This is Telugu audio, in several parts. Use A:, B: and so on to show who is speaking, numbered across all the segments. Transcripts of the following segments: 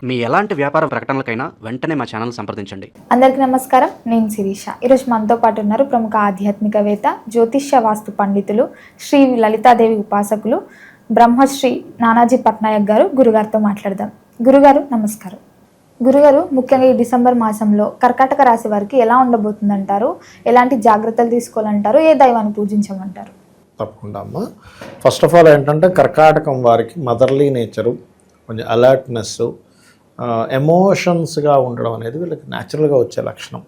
A: మీ ఎలాంటి వ్యాపార ప్రకటనలకైనా వెంటనే మా ఛానల్ సంప్రదించండి.
B: అందరికీ నమస్కారం. నేను శిరీష. ఈరోజు మనతో పాటు ఉన్నారు ప్రముఖ ఆధ్యాత్మికవేత్త, జ్యోతిష్య వాస్తు పండితులు, శ్రీ లలితాదేవి ఉపాసకులు, బ్రహ్మశ్రీ నానాజీ పట్నాయక్ గారు. గురుగారితో మాట్లాడదాం. గురుగారు నమస్కారం. గురుగారు, ముఖ్యంగా ఈ డిసెంబర్ మాసంలో కర్కాటక రాశి వారికి ఎలా ఉండబోతుందంటారు? ఎలాంటి జాగ్రత్తలు తీసుకోవాలంటారు? ఏ దైవాన్ని పూజించమంటారు?
C: తప్పకుండా అమ్మ. ఫస్ట్ ఆఫ్ ఆల్ ఏంటంటే కర్కాటకం వారికి మదర్లీ నేచరు, కొంచెం అలర్ట్నెస్, ఎమోషన్స్గా ఉండడం అనేది వీళ్ళకి న్యాచురల్గా వచ్చే లక్షణం.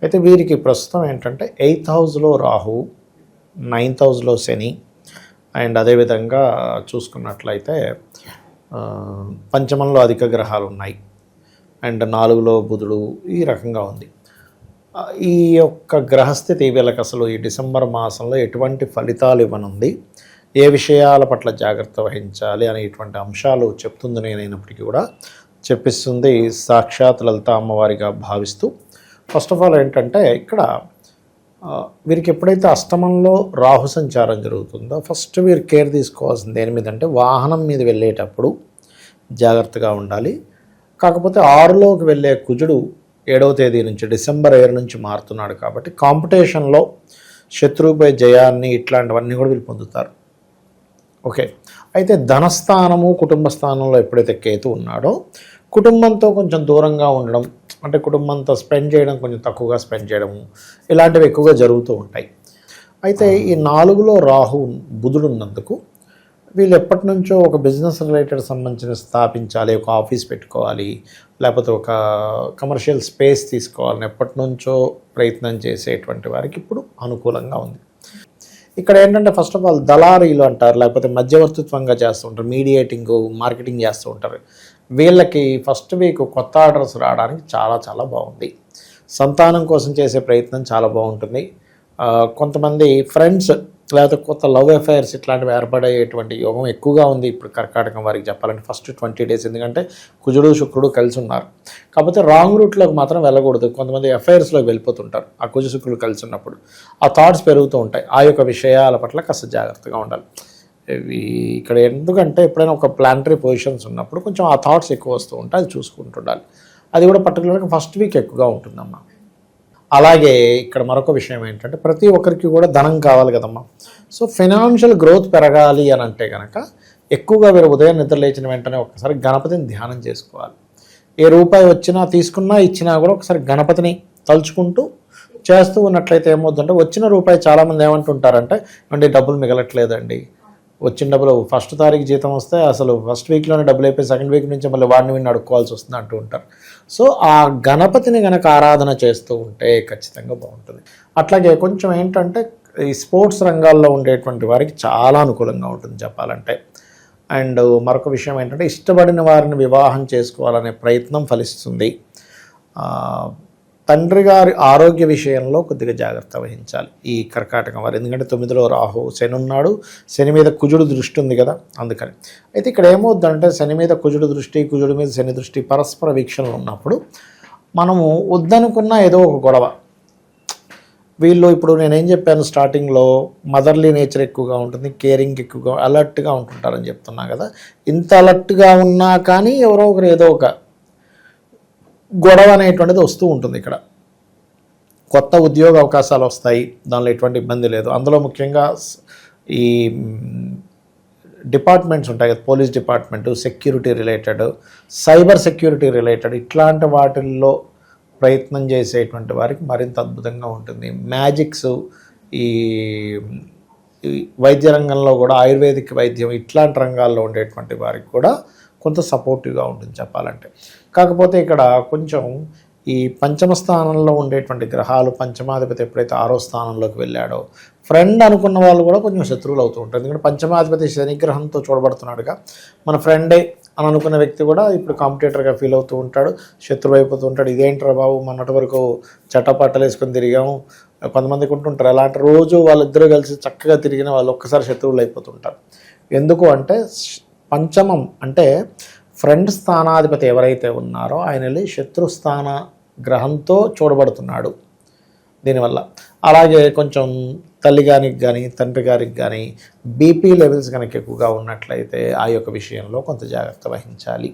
C: అయితే వీరికి ప్రస్తుతం ఏంటంటే 8th హౌస్లో రాహు, 9th హౌస్లో శని, అండ్ అదేవిధంగా చూసుకున్నట్లయితే పంచమంలో అధిక గ్రహాలు ఉన్నాయి, అండ్ 4లో బుధుడు, ఈ రకంగా ఉంది. ఈ యొక్క గ్రహస్థితి వీళ్ళకి అసలు ఈ డిసెంబర్ మాసంలో ఎటువంటి ఫలితాలు ఇవ్వనుంది, ఏ విషయాల పట్ల జాగ్రత్త వహించాలి అనేటువంటి అంశాలు చెప్తుంది నేనైనప్పటికీ కూడా చెప్పిస్తుంది సాక్షాత్ లలిత అమ్మవారిగా భావిస్తూ. ఫస్ట్ ఆఫ్ ఆల్ ఏంటంటే ఇక్కడ వీరికి ఎప్పుడైతే అష్టమంలో రాహు సంచారం జరుగుతుందో ఫస్ట్ వీరు కేర్ తీసుకోవాల్సింది దేని మీద అంటే వాహనం మీద వెళ్ళేటప్పుడు జాగ్రత్తగా ఉండాలి. కాకపోతే 6లోకి వెళ్ళే కుజుడు 7వ తేదీ నుంచి డిసెంబర్ 7 నుంచి మారుతున్నాడు కాబట్టి కాంపిటీషన్లో శత్రువుపై జయాన్ని ఇట్లాంటివన్నీ కూడా వీళ్ళు పొందుతారు. ఓకే. అయితే ధనస్థానము, కుటుంబ స్థానంలో ఎప్పుడైతే కేతు ఉన్నాడో కుటుంబంతో కొంచెం దూరంగా ఉండడం, అంటే కుటుంబంతో స్పెండ్ చేయడం కొంచెం తక్కువగా స్పెండ్ చేయడము, ఇలాంటివి ఎక్కువగా జరుగుతూ ఉంటాయి. అయితే ఈ 4లో రాహు బుధుడు ఉన్నందుకు వీళ్ళు ఎప్పటి నుంచో ఒక బిజినెస్ రిలేటెడ్ సంబంధించిన స్థాపించాలి, ఒక ఆఫీస్ పెట్టుకోవాలి, లేకపోతే ఒక కమర్షియల్ స్పేస్ తీసుకోవాలని ఎప్పటి నుంచో ప్రయత్నం చేసేటువంటి వారికి ఇప్పుడు అనుకూలంగా ఉంది. ఇక్కడ ఏంటంటే ఫస్ట్ ఆఫ్ ఆల్ దళారీలు అంటారు, లేకపోతే మధ్యవర్తిత్వంగా చేస్తూ ఉంటారు, మీడియేటింగ్, మార్కెటింగ్ చేస్తూ ఉంటారు. వీళ్ళకి ఫస్ట్ వీక్ కొత్త ఆర్డర్స్ రావడానికి చాలా చాలా బాగుంది. సంతానం కోసం చేసే ప్రయత్నం చాలా బాగుంటుంది. కొంతమంది ఫ్రెండ్స్ లేకపోతే కొత్త లవ్ అఫైర్స్ ఇట్లాంటివి ఏర్పడేటువంటి యోగం ఎక్కువగా ఉంది ఇప్పుడు కర్కాటకం వారికి చెప్పాలంటే ఫస్ట్ 20 days. ఎందుకంటే కుజుడు శుక్రుడు కలిసి ఉన్నారు. కాకపోతే రాంగ్ రూట్లోకి మాత్రం వెళ్ళకూడదు. కొంతమంది అఫైర్స్లోకి వెళ్ళిపోతుంటారు ఆ కుజు శుక్రుడు కలిసి ఉన్నప్పుడు. ఆ థాట్స్ పెరుగుతూ ఉంటాయి. ఆ యొక్క విషయాల పట్ల కాస్త జాగ్రత్తగా ఉండాలి. ఇక్కడ ఎందుకంటే ఎప్పుడైనా ఒక ప్లానటరీ పొజిషన్స్ ఉన్నప్పుడు కొంచెం ఆ థాట్స్ ఎక్కువ వస్తూ ఉంటాయి, అది చూసుకుంటుండాలి. అది కూడా పర్టికులర్గా ఫస్ట్ వీక్ ఎక్కువగా ఉంటుందమ్మా. అలాగే ఇక్కడ మరొక విషయం ఏంటంటే ప్రతి ఒక్కరికి కూడా ధనం కావాలి కదమ్మా. సో ఫైనాన్షియల్ గ్రోత్ పెరగాలి అని అంటే కనుక ఎక్కువగా మీరు ఉదయం నిద్ర లేచిన వెంటనే ఒకసారి గణపతిని ధ్యానం చేసుకోవాలి. ఏ రూపాయి వచ్చినా తీసుకున్నా ఇచ్చినా కూడా ఒకసారి గణపతిని తలుచుకుంటూ చేస్తూ ఉన్నట్లయితే ఏమవుతుందంటే వచ్చిన రూపాయి చాలామంది ఏమంటుంటారంటే అంటే డబ్బులు మిగలట్లేదండి, వచ్చిన డబ్బులు ఫస్ట్ తారీఖు జీతం వస్తే అసలు ఫస్ట్ వీక్లోనే డబ్బులు అయిపోయి సెకండ్ వీక్ నుంచి మళ్ళీ వాడిని వీడిని అడుక్కోవాల్సి వస్తుంది అంటూ ఉంటారు. సో ఆ గణపతిని కనుక ఆరాధన చేస్తూ ఉంటే ఖచ్చితంగా బాగుంటుంది. అట్లాగే కొంచెం ఏంటంటే ఈ స్పోర్ట్స్ రంగాల్లో ఉండేటువంటి వారికి చాలా అనుకూలంగా ఉంటుంది చెప్పాలంటే. అండ్ మరొక విషయం ఏంటంటే ఇష్టపడిన వారిని వివాహం చేసుకోవాలనే ప్రయత్నం ఫలిస్తుంది. తండ్రి గారి ఆరోగ్య విషయంలో కొద్దిగా జాగ్రత్త వహించాలి ఈ కర్కాటకం వారు. ఎందుకంటే 9లో రాహు, శని ఉన్నాడు, శని మీద కుజుడు దృష్టి ఉంది కదా, అందుకని. అయితే ఇక్కడ ఏమవుద్దంటే శని మీద కుజుడు దృష్టి, కుజుడు మీద శని దృష్టి పరస్పర వీక్షణలు ఉన్నప్పుడు మనము వద్దనుకున్న ఏదో ఒక గొడవ. వీళ్ళు ఇప్పుడు నేనేం చెప్పాను స్టార్టింగ్లో మదర్లీ నేచర్ ఎక్కువగా ఉంటుంది, కేరింగ్ ఎక్కువగా, అలర్ట్గా ఉంటుంటారని చెప్తున్నా కదా. ఇంత అలర్ట్గా ఉన్నా కానీ ఎవరో ఒకరు ఏదో ఒక గొడవ అనేటువంటిది వస్తూ ఉంటుంది. ఇక్కడ కొత్త ఉద్యోగ అవకాశాలు వస్తాయి, దానిలో ఎటువంటి ఇబ్బంది లేదు. అందులో ముఖ్యంగా ఈ డిపార్ట్మెంట్స్ ఉంటాయి కదా, police department, security related, cyber security related, ఇట్లాంటి వాటిల్లో ప్రయత్నం చేసేటువంటి వారికి మరింత అద్భుతంగా ఉంటుంది. మ్యాజిక్స్, ఈ వైద్య రంగంలో కూడా ఆయుర్వేదిక్ వైద్యం, ఇట్లాంటి రంగాల్లో ఉండేటువంటి వారికి కూడా కొంత సపోర్టివ్గా ఉంటుంది చెప్పాలంటే. కాకపోతే ఇక్కడ కొంచెం ఈ పంచమ స్థానంలో ఉండేటువంటి గ్రహాలు, పంచమాధిపతి ఎప్పుడైతే 6వ స్థానంలోకి వెళ్ళాడో ఫ్రెండ్ అనుకున్న వాళ్ళు కూడా కొంచెం శత్రువులు అవుతూ ఉంటారు. ఎందుకంటే పంచమాధిపతి శనిగ్రహంతో చూడబడుతున్నాడుగా, మన ఫ్రెండే అని అనుకున్న వ్యక్తి కూడా ఇప్పుడు కాంపిటేటర్గా ఫీల్ అవుతూ ఉంటాడు, శత్రువు అయిపోతూ ఉంటాడు. ఇదేంట్రా బాబు, మొన్నటి వరకు చట్టపట్టలు వేసుకొని తిరిగాము. కొంతమందికి ఉంటుంటారు అలాంటి, రోజు వాళ్ళిద్దరూ కలిసి చక్కగా తిరిగిన వాళ్ళు ఒక్కసారి శత్రువులు అయిపోతుంటారు. ఎందుకు అంటే పంచమం అంటే ఫ్రెండ్ స్థానాధిపతి ఎవరైతే ఉన్నారో ఆయన వెళ్ళి శత్రుస్థాన గ్రహంతో చూడబడుతున్నాడు దీనివల్ల. అలాగే కొంచెం తల్లి గారికి కానీ తండ్రి గారికి కానీ బీపీ లెవెల్స్ కనుక ఎక్కువగా ఉన్నట్లయితే ఆ యొక్క విషయంలో కొంత జాగ్రత్త వహించాలి.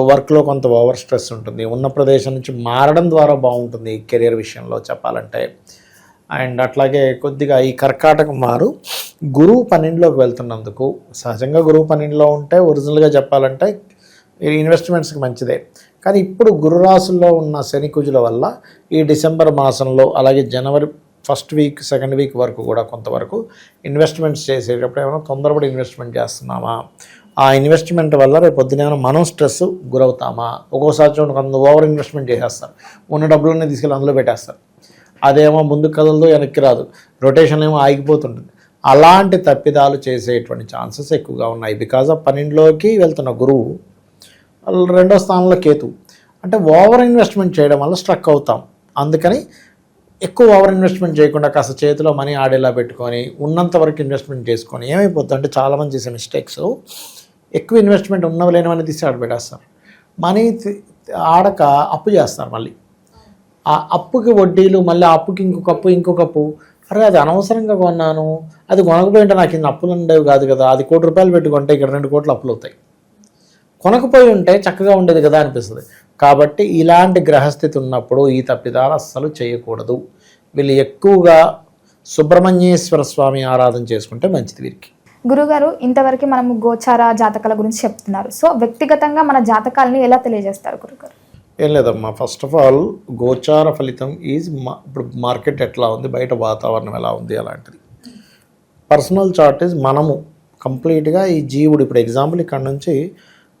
C: వర్క్లో కొంత ఓవర్ స్ట్రెస్ ఉంటుంది, ఉన్న ప్రదేశం నుంచి మారడం ద్వారా బాగుంటుంది కెరియర్ విషయంలో చెప్పాలంటే. అండ్ అట్లాగే కొద్దిగా ఈ కర్కాటకం వారు గురువు 12లోకి వెళ్తున్నందుకు, సహజంగా గురువు 12లో ఉంటే ఒరిజినల్గా చెప్పాలంటే ఇన్వెస్ట్మెంట్స్కి మంచిదే. కానీ ఇప్పుడు గురు రాశుల్లో ఉన్న శని కుజుల వల్ల ఈ డిసెంబర్ మాసంలో అలాగే జనవరి ఫస్ట్ వీక్ సెకండ్ వీక్ వరకు కూడా కొంతవరకు ఇన్వెస్ట్మెంట్స్ చేసేటప్పుడు ఏమైనా తొందరపడి ఇన్వెస్ట్మెంట్ చేస్తున్నామా, ఆ ఇన్వెస్ట్మెంట్ వల్ల రేపు పొద్దున మనం స్ట్రెస్ గురవుతామా. ఒక్కోసారి చూడండి కొంత ఓవర్ ఇన్వెస్ట్మెంట్ చేసేస్తారు, ఉన్న డబ్బులన్నీ తీసుకెళ్ళి అందులో పెట్టేస్తారు, అదేమో ముందుకు కదలదు వెనక్కి రాదు, రొటేషన్ ఏమో ఆగిపోతుంటుంది. అలాంటి తప్పిదాలు చేసేటువంటి ఛాన్సెస్ ఎక్కువగా ఉన్నాయి. బికాజ్ ఆఫ్ 12లోకి వెళ్తున్న గురువు, 2వ స్థానంలో కేతు, అంటే ఓవర్ ఇన్వెస్ట్మెంట్ చేయడం వల్ల స్ట్రక్ అవుతాం. అందుకని ఎక్కువ ఓవర్ ఇన్వెస్ట్మెంట్ చేయకుండా కాస్త చేతిలో మనీ ఆడేలా పెట్టుకొని ఉన్నంత వరకు ఇన్వెస్ట్మెంట్ చేసుకొని ఏమైపోతుంది అంటే చాలామంది చేసే మిస్టేక్స్, ఎక్కువ ఇన్వెస్ట్మెంట్ ఉన్నవి లేనివన్నీ తీసి ఆడబెట్టేస్తారు, మనీ ఆడక అప్పు చేస్తారు. మళ్ళీ ఆ అప్పుకి వడ్డీలు, మళ్ళీ ఆ అప్పుకి ఇంకొక అప్పు. అరే అది అనవసరంగా కొన్నాను, అది కొనకపోయింటే నాకు ఇన్ని అప్పులు ఉండేవి కాదు కదా, అది ₹1 కోటి పెట్టుకుంటే ఇక్కడ 2 కోట్లు అప్పులు అవుతాయి, కొనకపోయి ఉంటే చక్కగా ఉండేది కదా అనిపిస్తుంది. కాబట్టి ఇలాంటి గ్రహస్థితి ఉన్నప్పుడు ఈ తప్పిదాలు అస్సలు చేయకూడదు. వీళ్ళు ఎక్కువగా సుబ్రహ్మణ్యేశ్వర స్వామి ఆరాధన చేసుకుంటే మంచిది వీరికి.
B: గురుగారు, ఇంతవరకు మనము గోచార జాతకాల గురించి చెప్తున్నారు. సో వ్యక్తిగతంగా మన జాతకాలని ఎలా తెలియజేస్తారు గురుగారు?
C: ఏం లేదమ్మా, ఫస్ట్ ఆఫ్ ఆల్ గోచార ఫలితం ఈజ్ ఇప్పుడు మార్కెట్ ఎట్లా ఉంది, బయట వాతావరణం ఎలా ఉంది అలాంటిది. పర్సనల్ చార్ట్ ఈజ్ మనము కంప్లీట్గా ఈ జీవుడు. ఇప్పుడు ఎగ్జాంపుల్ ఇక్కడ నుంచి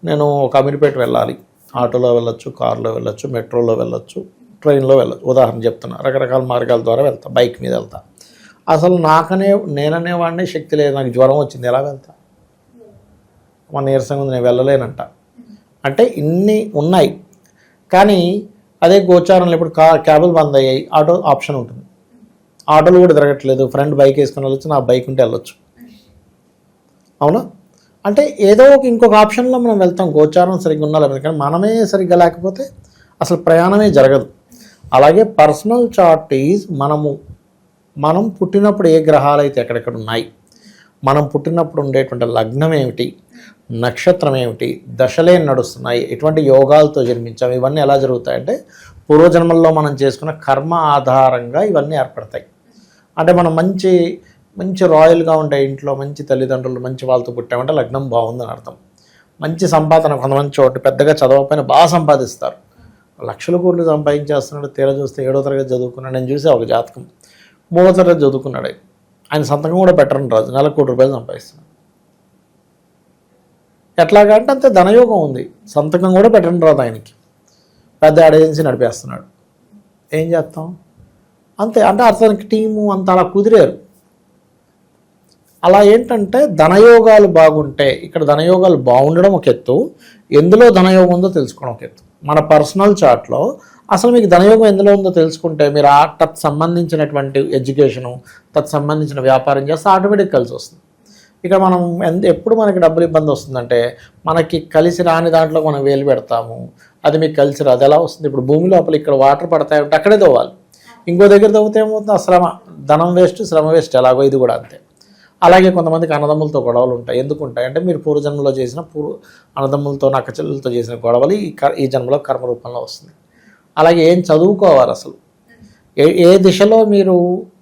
C: నేను ఒక అమీర్పేట వెళ్ళాలి, ఆటోలో వెళ్ళొచ్చు, కారులో వెళ్ళొచ్చు, మెట్రోలో వెళ్ళొచ్చు, ట్రైన్లో వెళ్ళొచ్చు, ఉదాహరణ చెప్తున్నా. రకరకాల మార్గాల ద్వారా వెళ్తా, బైక్ మీద వెళ్తా. అసలు నేననేవాడిని శక్తి లేదు, నాకు జ్వరం వచ్చింది, ఎలా వెళ్తా, మన నీరసంగా ఉంది, నేను వెళ్ళలేనంట. అంటే ఇన్ని ఉన్నాయి. కానీ అదే గోచారంలో ఇప్పుడు క్యాబులు బంద్ అయ్యాయి, ఆటో ఆప్షన్ ఉంటుంది, ఆటోలు కూడా తిరగట్లేదు, ఫ్రెండ్ బైక్ వేసుకొని వెళ్ళొచ్చు, నా బైక్ ఉంటే వెళ్ళొచ్చు, అవునా. అంటే ఏదో ఇంకొక ఆప్షన్లో మనం వెళ్తాం, గోచారం సరిగ్గా ఉండాలి. కానీ మనమే సరిగ్గా లేకపోతే అసలు ప్రయాణమే జరగదు. అలాగే పర్సనల్ చార్ట్ ఈజ్ మనం పుట్టినప్పుడు ఏ గ్రహాలు అయితే ఎక్కడెక్కడ ఉన్నాయి, మనం పుట్టినప్పుడు ఉండేటువంటి లగ్నం ఏమిటి, నక్షత్రం ఏమిటి, దశలే నడుస్తున్నాయి, ఎటువంటి యోగాలతో జన్మించాం, ఇవన్నీ ఎలా జరుగుతాయంటే పూర్వజన్మల్లో మనం చేసుకున్న కర్మ ఆధారంగా ఇవన్నీ ఏర్పడతాయి. అంటే మనం మంచి రాయల్గా ఉండే ఇంట్లో, మంచి తల్లిదండ్రులు, మంచి వాళ్ళతో పుట్టామంటే లగ్నం బాగుందని అర్థం. మంచి సంపాదన, కొంతమంది చోటు పెద్దగా చదవకపోయినా బాగా సంపాదిస్తారు, లక్షల కోట్లు సంపాదించేస్తున్నాడు, తీరా చూస్తే 7వ తరగతి చదువుకున్నాడు. నేను చూసే ఒక జాతకం 3వ తరగతి చదువుకున్నాడు, ఆయన సంతకం కూడా పెట్టరని రాజు, నెలకు ₹1 కోటి సంపాదిస్తున్నాడు. ఎట్లాగంటే అంతే ధనయోగం ఉంది, సంతకం కూడా పెట్టరని రాదు ఆయనకి, పెద్ద ఏజెన్సీ నడిపేస్తున్నాడు. ఏం చేస్తాం అంతే. అంటే అతనికి టీము అంత అలా కుదిరారు. అలా ఏంటంటే ధనయోగాలు బాగుంటే, ఇక్కడ ధనయోగాలు బాగుండడం ఒక ఎత్తు, ఎందులో ధనయోగం ఉందో తెలుసుకోవడం ఒక ఎత్తు. మన పర్సనల్ చార్ట్లో అసలు మీకు ధనయోగం ఎందులో ఉందో తెలుసుకుంటే మీరు తత్ సంబంధించినటువంటి ఎడ్యుకేషను, తత్ సంబంధించిన వ్యాపారం చేస్తే ఆటోమేటిక్ కలిసి వస్తుంది. ఇక మనం ఎప్పుడు మనకి డబ్బులు ఇబ్బంది వస్తుందంటే మనకి కలిసి రాని దాంట్లో మనం వేలు పెడతాము, అది మీకు కలిసి రాదు. ఎలా వస్తుంది? ఇప్పుడు భూమి లోపల ఇక్కడ వాటర్ పడతాయంటే అక్కడే తవ్వాలి, ఇంకో దగ్గర తవ్వుతే ఏమవుతుంది? శ్రమ, ధనం వేస్ట్, శ్రమ వేస్ట్. ఎలాగో ఇది కూడా అంతే. అలాగే కొంతమందికి అన్నదమ్ములతో గొడవలు ఉంటాయి. ఎందుకు ఉంటాయి అంటే మీరు పూర్వజన్మలో చేసిన అన్నదమ్ములతో నక్కచెల్లెలతో చేసిన గొడవలు ఈ జన్మలో కర్మ రూపంలో వస్తుంది. అలాగే ఏం చదువుకోవాలి, అసలు ఏ దిశలో మీరు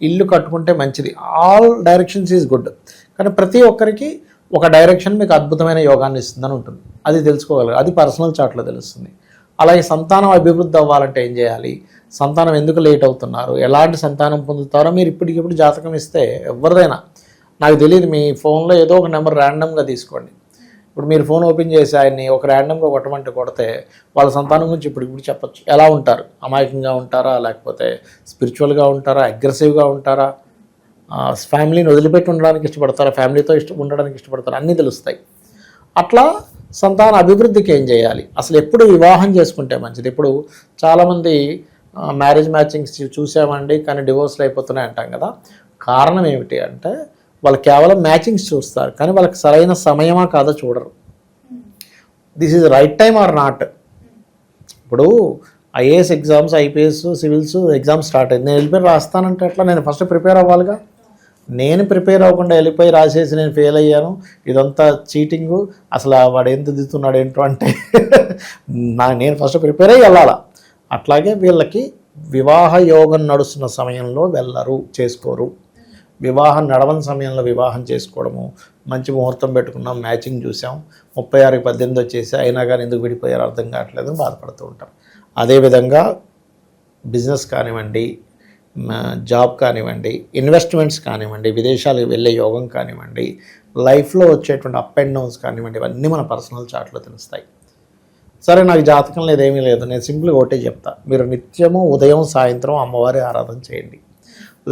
C: ఇల్లు కట్టుకుంటే మంచిది. ఆల్ డైరెక్షన్స్ ఈజ్ గుడ్, కానీ ప్రతి ఒక్కరికి ఒక డైరెక్షన్ మీకు అద్భుతమైన యోగాన్ని ఇస్తుందని ఉంటుంది. అది తెలుసుకోగలరు, అది పర్సనల్ చార్ట్లో తెలుస్తుంది. అలాగే సంతానం అభివృద్ధి అవ్వాలంటే ఏం చేయాలి, సంతానం ఎందుకు లేట్ అవుతున్నారు, ఎలాంటి సంతానం పొందుతారో మీరు ఇప్పటికిప్పుడు జాతకం ఇస్తే ఎవరిదైనా, నాకు తెలియదు, మీ ఫోన్లో ఏదో ఒక నెంబర్ ర్యాండమ్గా తీసుకోండి. ఇప్పుడు మీరు ఫోన్ ఓపెన్ చేసి ఆయన్ని ఒక ర్యాండమ్గా కొడితే వాళ్ళ సంతానం గురించి ఇప్పుడు చెప్పచ్చు. ఎలా ఉంటారు, అమాయకంగా ఉంటారా, లేకపోతే స్పిరిచువల్గా ఉంటారా, అగ్రెసివ్గా ఉంటారా, ఫ్యామిలీని వదిలిపెట్టి ఉండడానికి ఇష్టపడతారా, ఫ్యామిలీతో ఉండడానికి ఇష్టపడతారా, అన్నీ తెలుస్తాయి. అట్లా సంతాన అభివృద్ధికి ఏం చేయాలి, అసలు ఎప్పుడు వివాహం చేసుకుంటే మంచిది. ఇప్పుడు చాలామంది మ్యారేజ్ మ్యాచింగ్స్ చూసామండి కానీ డివోర్స్లు అయిపోతున్నాయి అంటాం కదా. కారణం ఏమిటి అంటే వాళ్ళు కేవలం మ్యాచింగ్స్ చూస్తారు, కానీ వాళ్ళకి సరైన సమయమా కాదో చూడరు. This is right time or not. ఇప్పుడు IAS exams, IPS, civils exams start అయింది, నేను వెళ్ళిపోయి రాస్తానంటే ఎట్లా, నేను ఫస్ట్ ప్రిపేర్ అవ్వాలిగా. నేను ప్రిపేర్ అవ్వకుండా వెళ్ళిపోయి రాసేసి నేను ఫెయిల్ అయ్యాను, ఇదంతా చీటింగు, అసలు వాడు ఏం దిద్దుతున్నాడు ఏంటో అంటే నేను ఫస్ట్ ప్రిపేర్ అయ్యి వెళ్ళాలా. అట్లాగే వీళ్ళకి వివాహ యోగం నడుస్తున్న సమయంలో వెళ్ళరు, చేసుకోరు. వివాహం నడవని సమయంలో వివాహం చేసుకోవడము, మంచి ముహూర్తం పెట్టుకున్నాం, మ్యాచింగ్ చూసాం, 36కి 18 వచ్చేసి అయినా కానీ ఎందుకు విడిపోయారు అర్థం కావట్లేదు బాధపడుతూ ఉంటాం. అదేవిధంగా బిజినెస్ కానివ్వండి, జాబ్ కానివ్వండి, ఇన్వెస్ట్మెంట్స్ కానివ్వండి, విదేశాలకు వెళ్ళే యోగం కానివ్వండి, లైఫ్లో వచ్చేటువంటి అప్ అండ్ డౌన్స్ కానివ్వండి, ఇవన్నీ మన పర్సనల్ చార్ట్లో తెలుస్తాయి. సరే నాకు జాతకం లేదేమీ లేదు, నేను సింపుల్గా ఒకటే చెప్తా, మీరు నిత్యము ఉదయం సాయంత్రం అమ్మవారి ఆరాధన చేయండి,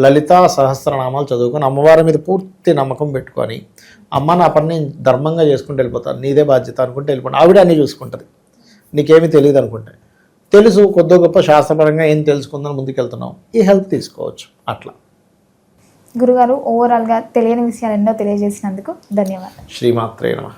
C: లలితా సహస్రనామాలు చదువుకొని అమ్మవారి మీద పూర్తి నమ్మకం పెట్టుకొని, అమ్మ నా పని నేను ధర్మంగా చేసుకుంటూ వెళ్ళిపోతాను, నీదే బాధ్యత అనుకుంటే వెళ్ళిపోండి, ఆవిడ అన్నీ చూసుకుంటుంది, నీకేమీ తెలియదు అనుకుంటే. తెలుసు కొద్ది గొప్ప శాస్త్రపరంగా ఏం తెలుసుకుందని ముందుకెళ్తున్నాం, ఈ హెల్ప్ తీసుకోవచ్చు. అట్లా
B: గురుగారు ఓవరాల్గా తెలియని విషయాలు ఎన్నో తెలియజేసినందుకు ధన్యవాదాలు.
C: శ్రీమాత్రే నమః.